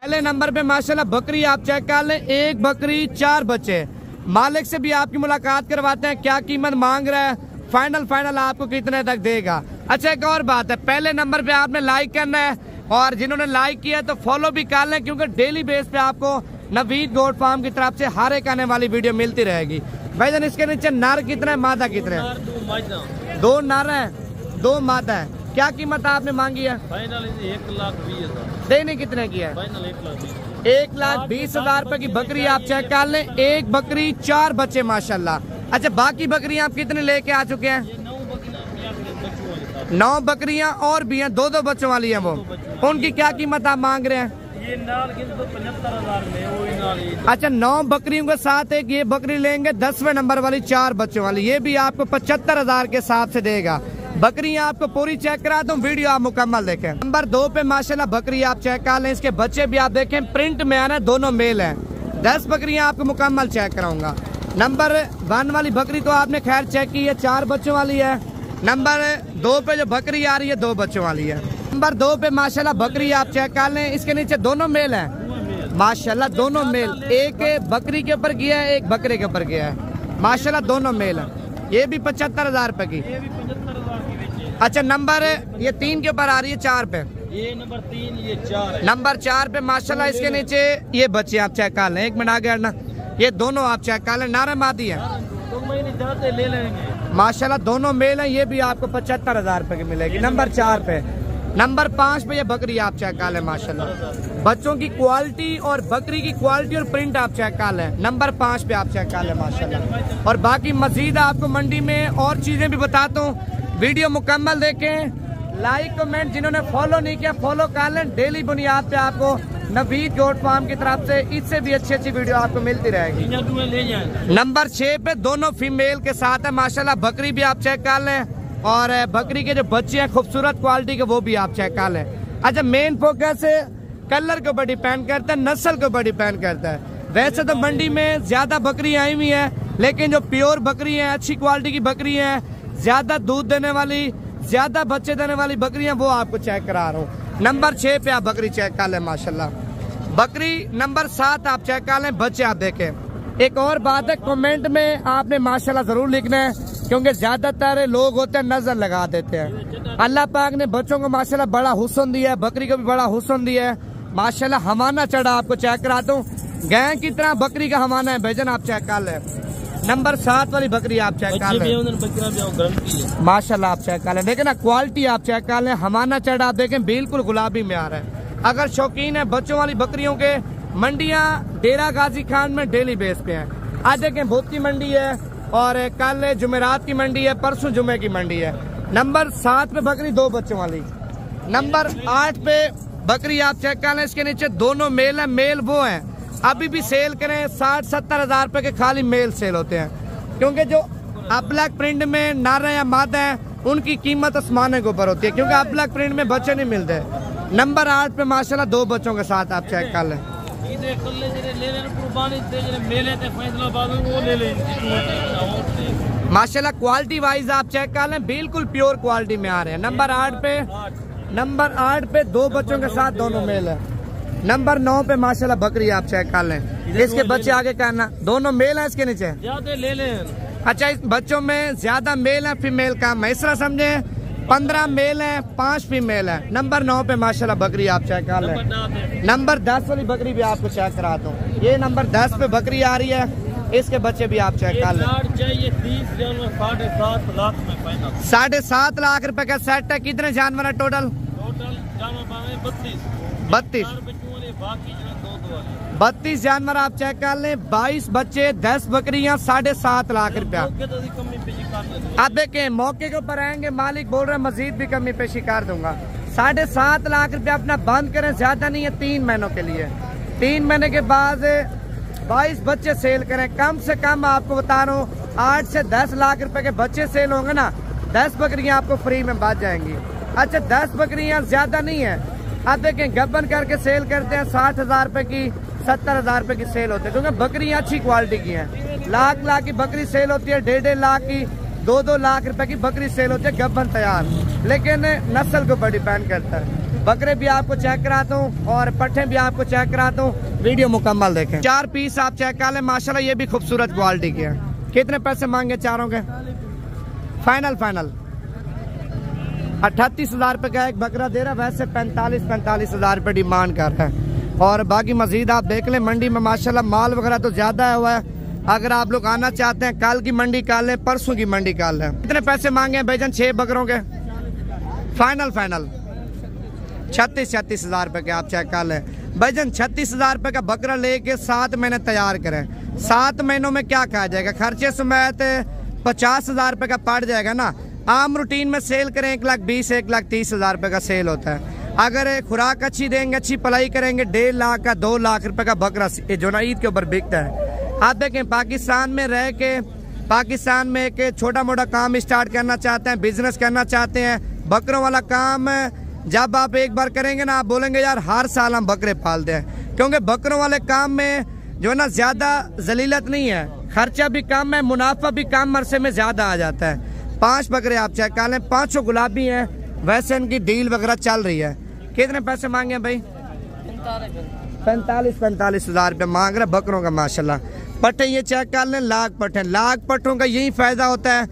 पहले नंबर पे माशाल्लाह बकरी आप चेक कर लें, एक बकरी 4 बच्चे। मालिक से भी आपकी मुलाकात करवाते हैं, क्या कीमत मांग रहा है, फाइनल आपको कितने तक देगा। अच्छा एक और बात है, पहले नंबर पे आपने लाइक करना है और जिन्होंने लाइक किया तो फॉलो भी कर लें, क्योंकि डेली बेस पे आपको नवीद गोट फार्म की तरफ से हर एक आने वाली वीडियो मिलती रहेगी। भाईजान इसके नीचे नर कितने है, मादा कितने है? 2 नर है, 2 मादा है। क्या कीमत आपने मांगी है? फाइनल 1,20,000। देने कितने की है? फाइनल 1,20,000। 1,20,000 रुपए की बकरी आप चेक कर लें, एक बकरी 4 बच्चे माशाल्लाह। अच्छा बाकी बकरियां आप कितने लेके आ चुके हैं? 9 बकरियां और भी हैं, 2-2 बच्चों वाली हैं वो। उनकी क्या कीमत आप मांग रहे हैं? ये नाल के तो 75,000 में वही नाल। अच्छा 9 बकरियों के साथ एक ये बकरी लेंगे 10वें नंबर वाली 4 बच्चों वाली, ये भी आपको 75,000 के हिसाब से देगा। बकरियां आपको पूरी चेक करा दूं, वीडियो आप मुकम्मल देखें। नंबर 2 पे माशाल्लाह बकरी आप चेक कर लें, इसके बच्चे भी आप देखें, प्रिंट में आना, दोनों मेल हैं। 10 बकरियां आपको मुकम्मल चेक कराऊंगा। नंबर 1 वाली बकरी तो आपने खैर चेक की है, 4 बच्चों वाली है। नंबर 2 पे जो बकरी आ रही है 2 बच्चों वाली है। नंबर 2 पे माशाल्लाह बकरी आप चेक कर लें, इसके नीचे दोनों मेल हैं माशाल्लाह, दोनों मेल। एक बकरी के ऊपर गया है, एक बकरे के ऊपर गया है माशाल्लाह, दोनों मेल है। ये भी 75,000 रुपए की। अच्छा नंबर ये 3 के ऊपर आ रही है, 4 पे। ये नंबर 3, ये 4 नंबर 4 पे माशाल्लाह इसके नीचे ये बच्चे आप चेक कर लें। 1 मिनट आ गया ना, ये दोनों आप चेक कर लें, नारा मादी है 2 महीने जाते ले लेंगे माशाल्लाह, दोनों मेल हैं। ये भी आपको 75,000 रुपए की मिलेगी। नंबर 4 पे। नंबर 5 पे ये बकरी आप चेक कर लें माशाल्लाह, बच्चों की क्वालिटी और बकरी की क्वालिटी और प्रिंट आप चेक कर लें। नंबर 5 पे आप चेक कर लें माशाल्लाह। और बाकी मजीद आपको मंडी में और चीजें भी बताता हूँ, वीडियो मुकम्मल देखें। लाइक कमेंट, जिन्होंने फॉलो नहीं किया फॉलो कर लें। डेली बुनियाद पे आपको नवीद गोट फार्म की तरफ से इससे भी अच्छी वीडियो आपको मिलती रहेगी। नंबर 6 पे दोनों फीमेल के साथ है माशाल्लाह, बकरी भी आप चेक कर लें और बकरी के जो बच्चे हैं खूबसूरत क्वालिटी के, वो भी आप चेक कर लें। अच्छा मेन फोकस कलर के ऊपर डिपेंड करता है, नस्ल के ऊपर डिपेंड करता है। वैसे तो मंडी में ज्यादा बकरी आई हुई है, लेकिन जो प्योर बकरी है, अच्छी क्वालिटी की बकरी है, ज्यादा दूध देने वाली, ज्यादा बच्चे देने वाली बकरियां, वो आपको चेक करा रहा हूँ। नंबर 6 पे आप बकरी चेक कर लें माशाल्लाह। बकरी नंबर 7 आप चेक कर लें, बच्चे आप देखें। एक और बात है, कमेंट में आपने माशाल्लाह जरूर लिखना है, क्योंकि ज्यादातर लोग होते हैं नजर लगा देते हैं। अल्लाह पाक ने बच्चों को माशाल्लाह बड़ा हुस्न दिया है, बकरी को भी बड़ा हुस्न दिया है माशाल्लाह। हमाना चढ़ा आपको चेक कराता हूँ, गाय की तरह बकरी का हमाना है भैजन, आप चेक कर लें। नंबर 7 वाली बकरी आप चेक कर लें माशाल्लाह, आप चेक कर लें। देखें ना क्वालिटी आप चेक कर लें, हमाना चढ़ा आप देखें, बिल्कुल गुलाबी में आ रहा है। अगर शौकीन है बच्चों वाली बकरियों के, मंडियां डेरा गाजी खान में डेली बेस पे हैं। आज देखें भूत की मंडी है और कल जुमेरात की मंडी है, परसों जुमे की मंडी है। नंबर 7 पे बकरी 2 बच्चों वाली। नंबर 8 पे बकरी आप चेक कर लें, इसके नीचे दोनों मेल है। मेल वो है अभी भी सेल करें 60-70 हजार रुपए के खाली मेल सेल होते हैं, क्योंकि जो ब्लैक प्रिंट में नर या मादा है उनकी कीमत आसमाने के ऊपर होती है, क्योंकि ब्लैक प्रिंट में बच्चे नहीं मिलते। नंबर 8 पे माशाल्लाह 2 बच्चों के साथ आप चेक कर लें। माशाल्लाह क्वालिटी वाइज आप चेक कर लें, बिल्कुल प्योर क्वालिटी में आ रहे हैं। नंबर 8 पे 2 बच्चों के साथ दोनों मेल है। नंबर 9 पे माशाल्लाह बकरी आप चेक कर लें, इसके बच्चे आगे करना, दोनों मेल हैं इसके नीचे। ले लें। अच्छा इस बच्चों में ज्यादा मेल है, फीमेल कम है, इस तरह समझे। 15 मेल है, 5 फीमेल है। नंबर 9 पे माशाल्लाह बकरी आप चेक कर लें। नंबर 10 वाली बकरी भी आपको चेक कराता हूँ, ये नंबर 10 पे बकरी आ रही है, इसके बच्चे भी आप चेक कर लें। 7.5 लाख रुपए का सेट है। कितने जानवर है टोटल? 32 जानवर आप चेक कर लें, 22 बच्चे, 10 बकरियां, 7.5 लाख रुपया। आप देखें मौके के ऊपर आएंगे, मालिक बोल रहे हैं मजीद भी कमी पेशी कर दूंगा। 7.5 लाख रुपया अपना बंद करें, ज्यादा नहीं है, 3 महीनों के लिए। 3 महीने के बाद 22 बच्चे सेल करें, कम से कम आपको बता रहा हूँ 8 से 10 लाख रुपए के बच्चे सेल होंगे ना, 10 बकरियां आपको फ्री में बच जाएंगी। अच्छा 10 बकरियां ज्यादा नहीं है, आप देखें गब्बन करके सेल करते हैं 60,000 रुपए की, 70,000 रुपए की सेल होती है, क्योंकि बकरियां अच्छी क्वालिटी की हैं। लाख की बकरी सेल होती है, 1.5 लाख की, 2-2 लाख रुपए की बकरी सेल होती है गब्बन तैयार, लेकिन नस्ल के ऊपर डिपेंड करता है। बकरे भी आपको चेक कराता हूँ और पट्ठे भी आपको चेक कराता हूँ, वीडियो मुकम्मल देखें। 4 पीस आप चेक कर लें माशाल्लाह, ये भी खूबसूरत क्वालिटी के हैं। कितने पैसे मांगे चारों के? फाइनल 38,000 रुपये का एक बकरा दे रहा है, वैसे 45,000 रुपये डिमांड कर रहा है। और बाकी मजीद आप देख लें, मंडी में माशाल्लाह माल वगैरह तो ज़्यादा हुआ है। अगर आप लोग आना चाहते हैं, कल की मंडी कर लें, परसों की मंडी कर लें। कितने पैसे मांगे हैं भाईजान 6 बकरों के? फाइनल 36,000 रुपये के आप चेक कर लें भाईजान। 36,000 रुपये का बकरा लेके 7 महीने तैयार करें, 7 महीनों में क्या कहा जाएगा? खर्चे समेत 50,000 रुपये का पड़ जाएगा ना। आम रूटीन में सेल करें 1,20,000 1,30,000 रुपये का सेल होता है। अगर खुराक अच्छी देंगे, अच्छी पलाई करेंगे, 1.5 लाख का 2 लाख रुपये का बकरा जो ना ईद के ऊपर बिकता है। आप देखें, पाकिस्तान में रह के पाकिस्तान में एक छोटा मोटा काम स्टार्ट करना चाहते हैं, बिजनेस करना चाहते हैं, बकरों वाला काम जब आप एक बार करेंगे ना, आप बोलेंगे यार हर साल हम बकरे पालते हैं। क्योंकि बकरों वाले काम में जो ना ज़्यादा जलीलत नहीं है, खर्चा भी कम है, मुनाफा भी कम अरसे में ज़्यादा आ जाता है। 5 बकरे आप चेक कर लें, 5 गुलाबी हैं, वैसे इनकी डील वगैरह चल रही है। कितने पैसे मांगे भाई? 45,000 रुपये मांग रहे बकरों का माशाल्लाह। पट्टे ये चेक कर लें, लाख पट्टों का यही फायदा होता है।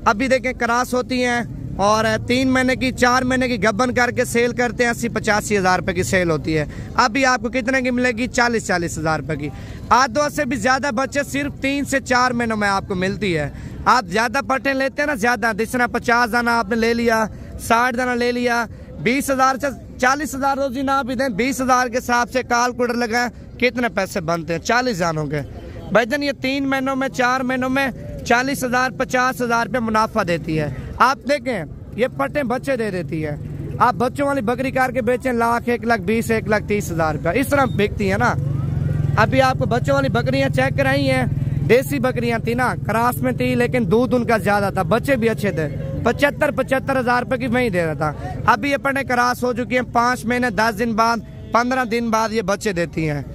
अभी देखें क्रॉस होती हैं और 3 महीने की 4 महीने की गब्बन करके सेल करते हैं, 80-85,000 रुपये की सेल होती है। अभी आपको कितने की मिलेगी? 40,000 रुपये की। आधों से भी ज़्यादा बच्चे सिर्फ 3 से 4 महीनों में आपको मिलती है। आप ज़्यादा पट्टे लेते हैं ना, ज़्यादा जिस तरह 50 दाना आपने ले लिया, 60 दाना ले लिया, 20,000 से 40,000 रोजी ना भी दें, 20,000 के हिसाब से कैलकुलेटर लगाएं कितने पैसे बनते हैं 40 जानों के। भाईजान ये 3 महीनों में 4 महीनों में 40,000 50,000 रुपये मुनाफा देती है। आप देखें, ये पट्टे बच्चे दे देती है। आप बच्चों वाली बकरी करके बेचें, लाख 1,20,000 1,30,000 रुपये इस तरह बिकती है ना। अभी आपको बच्चों वाली बकरियां चेक कराई हैं, देसी बकरियां थी ना, क्रॉस में थी, लेकिन दूध उनका ज्यादा था, बच्चे भी अच्छे थे। 75,000 रुपये की वही दे रहा था। अभी ये पट्टे क्रॉस हो चुकी हैं, 5 महीने 10 दिन बाद 15 दिन बाद ये बच्चे देती हैं।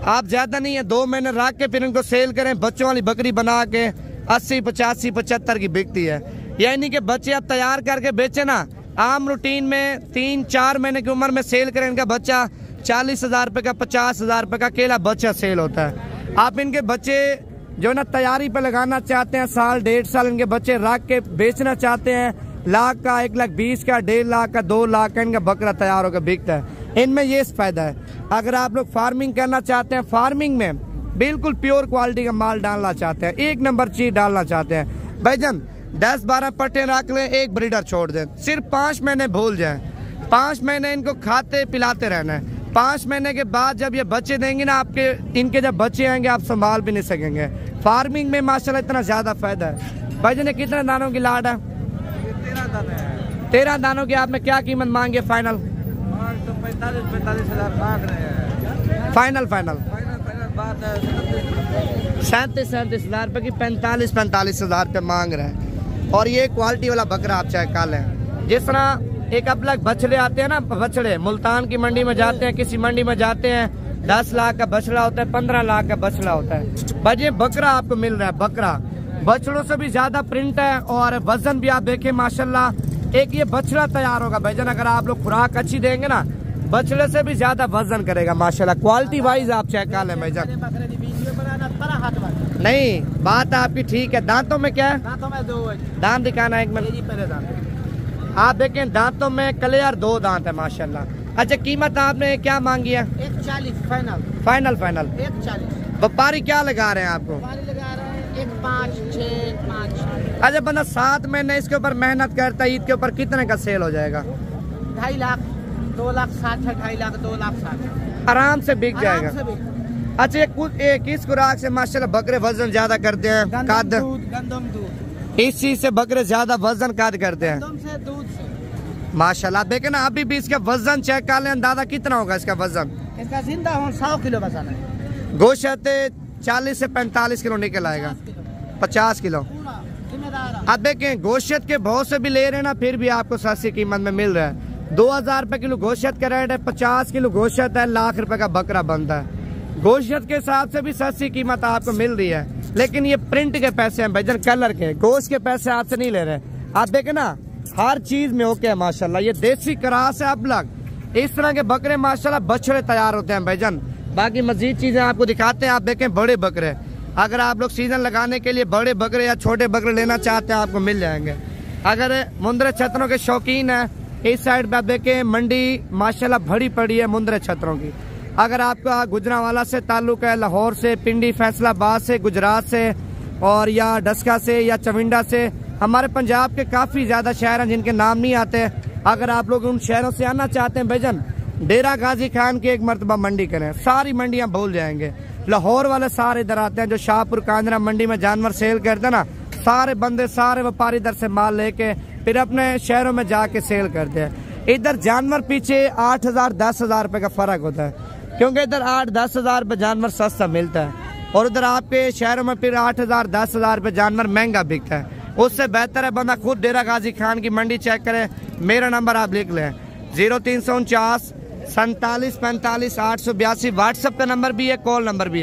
आप ज्यादा नहीं है, 2 महीने रख के फिर इनको सेल करें, बच्चों वाली बकरी बना के 80 85 75 की बिकती है। यानी कि बच्चे आप तैयार करके बेचे ना, आम रूटीन में 3-4 महीने की उम्र में सेल करें, इनका बच्चा 40,000 रुपये का 50,000 रुपये का अकेला बच्चा सेल होता है। आप इनके बच्चे जो ना तैयारी पे लगाना चाहते हैं, साल 1.5 साल इनके बच्चे रख के बेचना चाहते हैं, लाख का 1,20,000 का 1.5 लाख का 2 लाख का इनका बकरा तैयार होकर बिकता है। इनमें ये फायदा है। अगर आप लोग फार्मिंग करना चाहते हैं, फार्मिंग में बिल्कुल प्योर क्वालिटी का माल डालना चाहते हैं, 1 नंबर चीज डालना चाहते हैं, भाईजान 10-12 पट्टे रख लें, 1 ब्रीडर छोड़ दें, सिर्फ 5 महीने भूल जाएं। 5 महीने इनको खाते पिलाते रहना है। 5 महीने के बाद जब ये बच्चे देंगे ना, आपके इनके जब बच्चे आएंगे आप संभाल भी नहीं सकेंगे। फार्मिंग में माशाल्लाह इतना ज्यादा फायदा है। भाईजान कितने दानों की लाड है? 13 दानों की आपने क्या कीमत मांगी है? फाइनल 45,000 मांग रहे हैं। फाइनल 37,000 रुपये की 45,000 रुपये मांग रहे हैं। और ये क्वालिटी वाला बकरा आप चेक कर लें। जिस तरह एक अब लग बछड़े आते हैं ना, बछड़े मुल्तान की मंडी में जाते हैं, किसी मंडी में जाते हैं, 10 लाख का बछड़ा होता है, 15 लाख का बछड़ा होता है। भाई ये बकरा आपको मिल रहा है, बकरा बछड़ों से भी ज्यादा प्रिंट है और वजन भी आप देखें माशाल्लाह। एक ये बछड़ा तैयार होगा भाईजान, अगर आप लोग खुराक अच्छी देंगे ना, बछड़े से भी ज्यादा वजन करेगा माशाल्लाह। क्वालिटी वाइज आप चेक कर लें भाईजान। नहीं, बात आपकी ठीक है। दांतों में क्या है? दांतों में 2 दांत दिखाना एक मिनट। आप देखें दांतों में क्लियर 2 दांत है माशाल्लाह। अच्छा, कीमत आपने क्या मांगी है? 1,40 फाइनल 1,40। व्यापारी क्या लगा रहे हैं आपको? लगा रहे हैं 1,5 6 5। अच्छा, बंदा 7 महीने इसके ऊपर मेहनत करता है, ईद के ऊपर कितने का सेल हो जाएगा? 2.5 लाख 2,60,000 2.5 लाख 2,60,000 आराम से बिक जाएगा। अच्छा, ये किस खुराक से माशाल्लाह बकरे वजन ज्यादा करते हैं? कद गंदम दूध, इस चीज से बकरे ज्यादा वजन कद करते हैं से दूध से माशाल्लाह। देखे ना, अभी भी इसका वजन चेक कर लें, अंदाजा कितना होगा इसका वजन? इसका जिंदा हो 100 किलो बसाना है। गोश्त 40 से 45 किलो निकल आएगा, 50 किलो। अब देखें, गोश्त के बहुत से भी ले रहे हैं ना, फिर भी आपको सस्ती कीमत में मिल रहा है। 2,000 रुपए किलो गोश्त का रेट है, 50 किलो गोश्त है, लाख रुपए का बकरा बनता है। गोश्त के हिसाब से भी सस्ती कीमत आपको मिल रही है, लेकिन ये प्रिंट के पैसे हैं भाईजान, कलर के। गोश्त के पैसे आपसे नहीं ले रहे। आप देखें ना, हर चीज में ओके है माशाल्लाह। ये देसी क्रॉस है, अब लग इस तरह के बकरे माशाल्लाह बछड़े तैयार होते हैं भाईजान। बाकी मजीद चीजें आपको दिखाते हैं। आप देखें बड़े बकरे, अगर आप लोग सीजन लगाने के लिए बड़े बकरे या छोटे बकरे लेना चाहते हैं आपको मिल जाएंगे। अगर मुंदरे छतरों के शौकीन है, इस साइड पे आप देखें मंडी माशाल्लाह भरी पड़ी है मुंदरे छतरों की। अगर आपका गुजरांवाला से ताल्लुक है, लाहौर से, पिंडी, फैसलाबाद से, गुजरात से और या डस्का से या चविंडा से, हमारे पंजाब के काफ़ी ज़्यादा शहर हैं जिनके नाम नहीं आते। अगर आप लोग उन शहरों से आना चाहते हैं भाईजान, डेरा गाजी खान की एक मरतबा मंडी करें, सारी मंडियां भूल जाएंगे। लाहौर वाले सारे इधर आते हैं, जो शाहपुर कांजरा मंडी में जानवर सेल करते हैं ना, सारे बंदे सारे व्यापारी इधर से माल लेके फिर अपने शहरों में जाके सेल करते हैं। इधर जानवर पीछे 8,000 10,000 रुपए का फर्क होता है, क्योंकि इधर 8-10 हज़ार रुपये जानवर सस्ता मिलता है और उधर आपके शहरों में फिर 8,000 10,000 रुपये जानवर महंगा बिकता है। उससे बेहतर है बंदा खुद डेरा गाजी खान की मंडी चेक करे। मेरा नंबर आप लिख लें 0349 47 45 882। व्हाट्सएप का नंबर भी है, कॉल नंबर भी है।